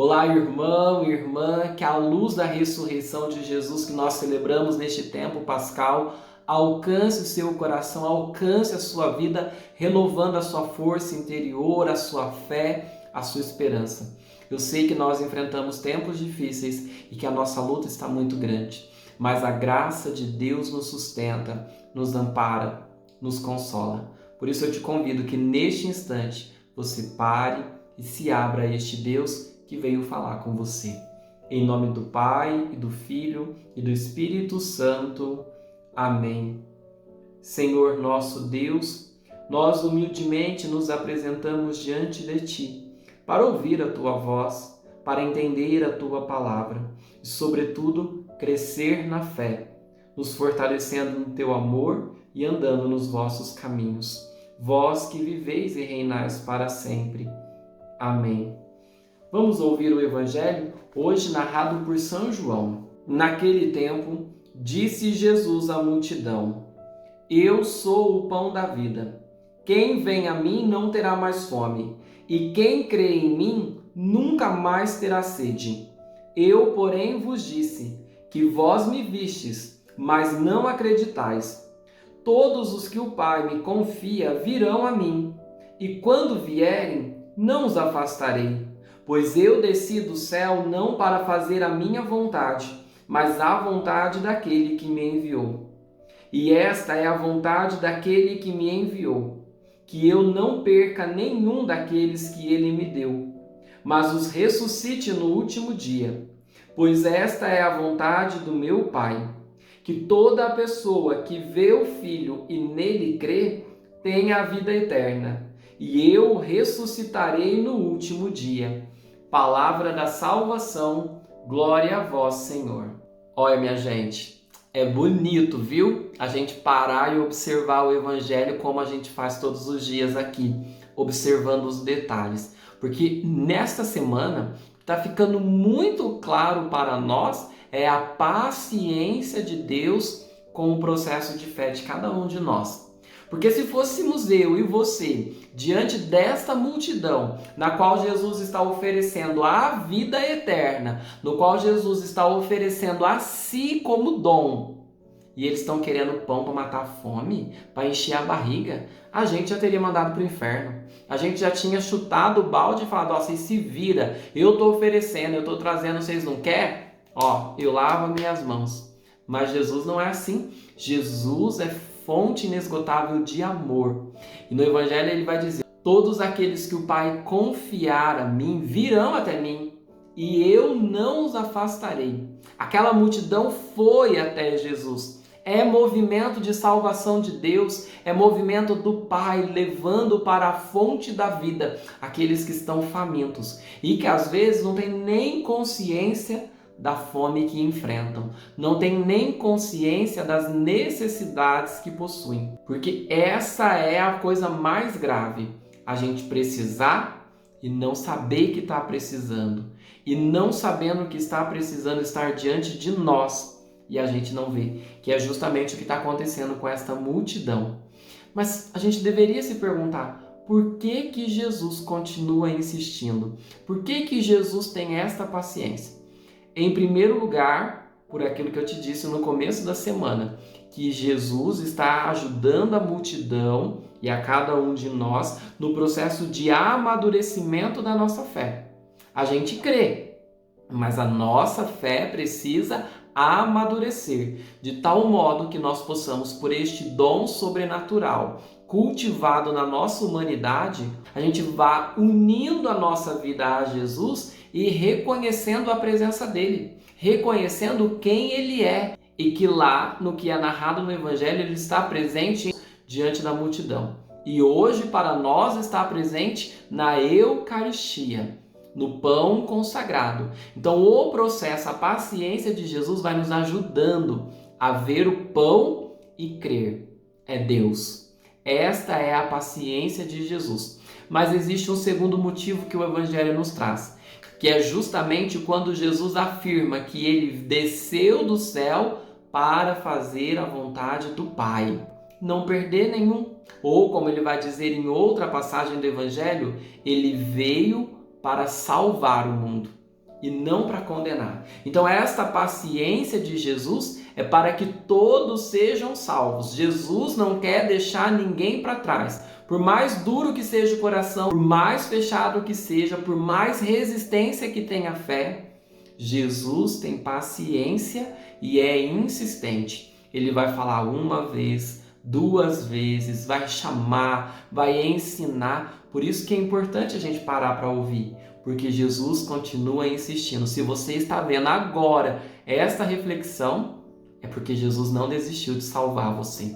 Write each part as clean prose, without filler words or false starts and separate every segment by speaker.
Speaker 1: Olá, irmão e irmã, que a luz da ressurreição de Jesus que nós celebramos neste tempo pascal alcance o seu coração, alcance a sua vida, renovando a sua força interior, a sua fé, a sua esperança. Eu sei que nós enfrentamos tempos difíceis e que a nossa luta está muito grande, mas a graça de Deus nos sustenta, nos ampara, nos consola. Por isso eu te convido que neste instante você pare e se abra a este Deus que veio falar com você. Em nome do Pai, e do Filho, e do Espírito Santo. Amém. Senhor nosso Deus, nós humildemente nos apresentamos diante de Ti, para ouvir a Tua voz, para entender a Tua palavra, e sobretudo, crescer na fé, nos fortalecendo no Teu amor e andando nos vossos caminhos. Vós que viveis e reinais para sempre. Amém. Vamos ouvir o Evangelho, hoje narrado por São João. Naquele tempo, disse Jesus à multidão: Eu sou o pão da vida. Quem vem a mim não terá mais fome, e quem crê em mim nunca mais terá sede. Eu, porém, vos disse que vós me vistes, mas não acreditais. Todos os que o Pai me confia virão a mim, e quando vierem, não os afastarei. Pois eu desci do céu não para fazer a minha vontade, mas a vontade daquele que me enviou. E esta é a vontade daquele que me enviou, que eu não perca nenhum daqueles que ele me deu, mas os ressuscite no último dia. Pois esta é a vontade do meu Pai, que toda a pessoa que vê o Filho e nele crê, tenha a vida eterna, e eu o ressuscitarei no último dia. Palavra da salvação, glória a vós, Senhor. Olha, minha gente, é bonito, viu? A gente parar e observar o Evangelho como a gente faz todos os dias aqui, observando os detalhes. Porque nesta semana, está ficando muito claro para nós é a paciência de Deus com o processo de fé de cada um de nós. Porque se fôssemos eu e você, diante desta multidão, na qual Jesus está oferecendo a vida eterna, no qual Jesus está oferecendo a si como dom, e eles estão querendo pão para matar a fome, para encher a barriga, a gente já teria mandado para o inferno. A gente já tinha chutado o balde e falado: ó, vocês se vira, eu estou oferecendo, eu estou trazendo, vocês não querem? Ó, eu lavo minhas mãos. Mas Jesus não é assim. Jesus é fonte inesgotável de amor. E no Evangelho ele vai dizer: todos aqueles que o Pai confiar a mim virão até mim, e eu não os afastarei. Aquela multidão foi até Jesus. É movimento de salvação de Deus, é movimento do Pai levando para a fonte da vida aqueles que estão famintos e que às vezes não têm nem consciência da fome que enfrentam, não tem nem consciência das necessidades que possuem, porque essa é a coisa mais grave, a gente precisar e não saber que está precisando, e não sabendo que está precisando estar diante de nós, e a gente não vê, que é justamente o que está acontecendo com esta multidão. Mas a gente deveria se perguntar: por que que Jesus continua insistindo? Por que que Jesus tem esta paciência? Em primeiro lugar, por aquilo que eu te disse no começo da semana, que Jesus está ajudando a multidão e a cada um de nós no processo de amadurecimento da nossa fé. A gente crê, mas a nossa fé precisa amadurecer, de tal modo que nós possamos, por este dom sobrenatural cultivado na nossa humanidade, a gente vá unindo a nossa vida a Jesus e reconhecendo a presença dele, reconhecendo quem ele é, e que lá, no que é narrado no Evangelho, ele está presente diante da multidão. E hoje, para nós, está presente na Eucaristia, no pão consagrado. Então, o processo, a paciência de Jesus vai nos ajudando a ver o pão e crer. É Deus. Esta é a paciência de Jesus. Mas existe um segundo motivo que o Evangelho nos traz, que é justamente quando Jesus afirma que ele desceu do céu para fazer a vontade do Pai, não perder nenhum. Ou, como ele vai dizer em outra passagem do Evangelho, ele veio para salvar o mundo. e não para condenar. Então esta paciência de Jesus é para que todos sejam salvos. Jesus não quer deixar ninguém para trás. Por mais duro que seja o coração, por mais fechado que seja, por mais resistência que tenha a fé, Jesus tem paciência e é insistente. Ele vai falar uma vez, duas vezes, vai chamar, vai ensinar. Por isso que é importante a gente parar para ouvir, porque Jesus continua insistindo. Se você está vendo agora esta reflexão, é porque Jesus não desistiu de salvar você.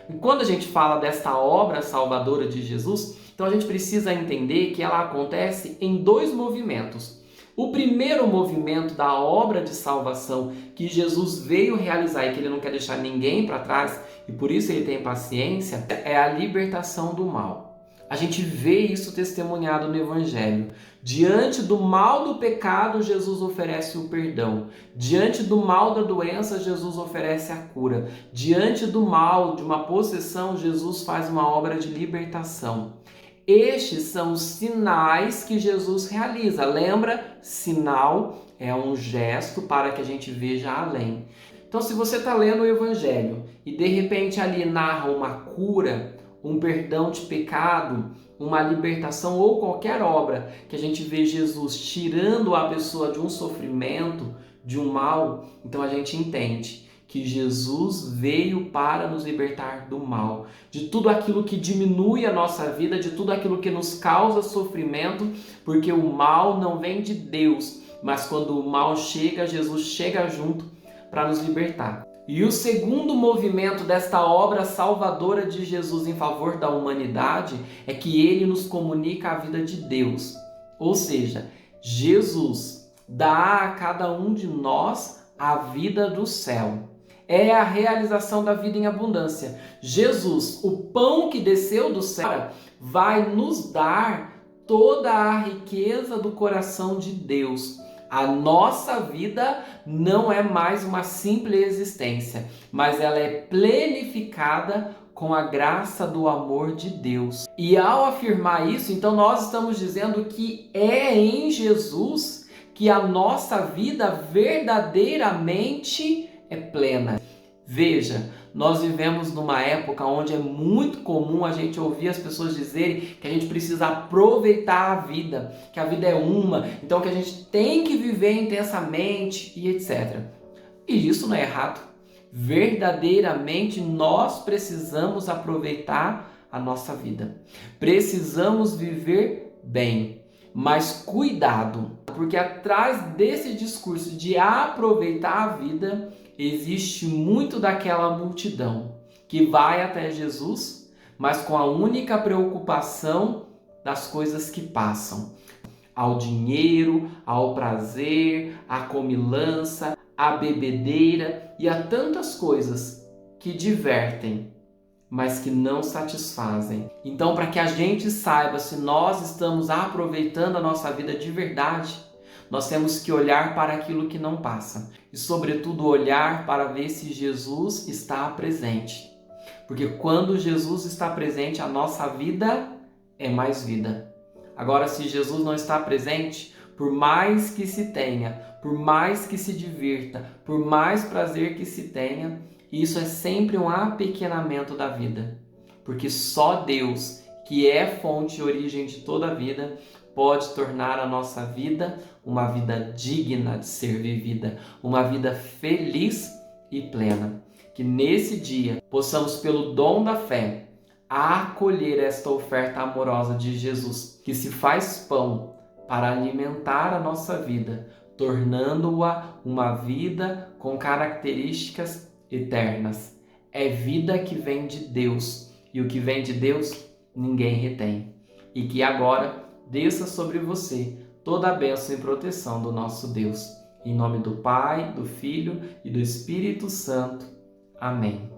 Speaker 1: E quando a gente fala desta obra salvadora de Jesus, então a gente precisa entender que ela acontece em dois movimentos. O primeiro movimento da obra de salvação que Jesus veio realizar e que ele não quer deixar ninguém para trás, e por isso ele tem paciência, é a libertação do mal. A gente vê isso testemunhado no Evangelho. Diante do mal do pecado, Jesus oferece o perdão. Diante do mal da doença, Jesus oferece a cura. Diante do mal de uma possessão, Jesus faz uma obra de libertação. Estes são os sinais que Jesus realiza. Lembra? Sinal é um gesto para que a gente veja além. Então, se você está lendo o Evangelho e de repente ali narra uma cura, um perdão de pecado, uma libertação ou qualquer obra que a gente vê Jesus tirando a pessoa de um sofrimento, de um mal, então a gente entende que Jesus veio para nos libertar do mal, de tudo aquilo que diminui a nossa vida, de tudo aquilo que nos causa sofrimento, porque o mal não vem de Deus, mas quando o mal chega, Jesus chega junto para nos libertar. E o segundo movimento desta obra salvadora de Jesus em favor da humanidade é que ele nos comunica a vida de Deus. Ou seja, Jesus dá a cada um de nós a vida do céu. É a realização da vida em abundância. Jesus, o pão que desceu do céu, vai nos dar toda a riqueza do coração de Deus. A nossa vida não é mais uma simples existência, mas ela é plenificada com a graça do amor de Deus. E ao afirmar isso, então nós estamos dizendo que é em Jesus que a nossa vida verdadeiramente é plena. Veja, nós vivemos numa época onde é muito comum a gente ouvir as pessoas dizerem que a gente precisa aproveitar a vida, que a vida é uma, então que a gente tem que viver intensamente e etc. E isso não é errado. Verdadeiramente nós precisamos aproveitar a nossa vida. Precisamos viver bem, mas cuidado, porque atrás desse discurso de aproveitar a vida existe muito daquela multidão que vai até Jesus, mas com a única preocupação das coisas que passam. Ao dinheiro, ao prazer, à comilança, à bebedeira e a tantas coisas que divertem, mas que não satisfazem. Então, para que a gente saiba se nós estamos aproveitando a nossa vida de verdade, nós temos que olhar para aquilo que não passa e, sobretudo, olhar para ver se Jesus está presente. Porque quando Jesus está presente, a nossa vida é mais vida. Agora, se Jesus não está presente, por mais que se tenha, por mais que se divirta, por mais prazer que se tenha, isso é sempre um apequenamento da vida. Porque só Deus, que é fonte e origem de toda a vida, pode tornar a nossa vida uma vida digna de ser vivida, uma vida feliz e plena. Que nesse dia possamos, pelo dom da fé, acolher esta oferta amorosa de Jesus, que se faz pão para alimentar a nossa vida, tornando-a uma vida com características eternas. É vida que vem de Deus, e o que vem de Deus ninguém retém. E que agora desça sobre você toda a bênção e proteção do nosso Deus. Em nome do Pai, do Filho e do Espírito Santo. Amém.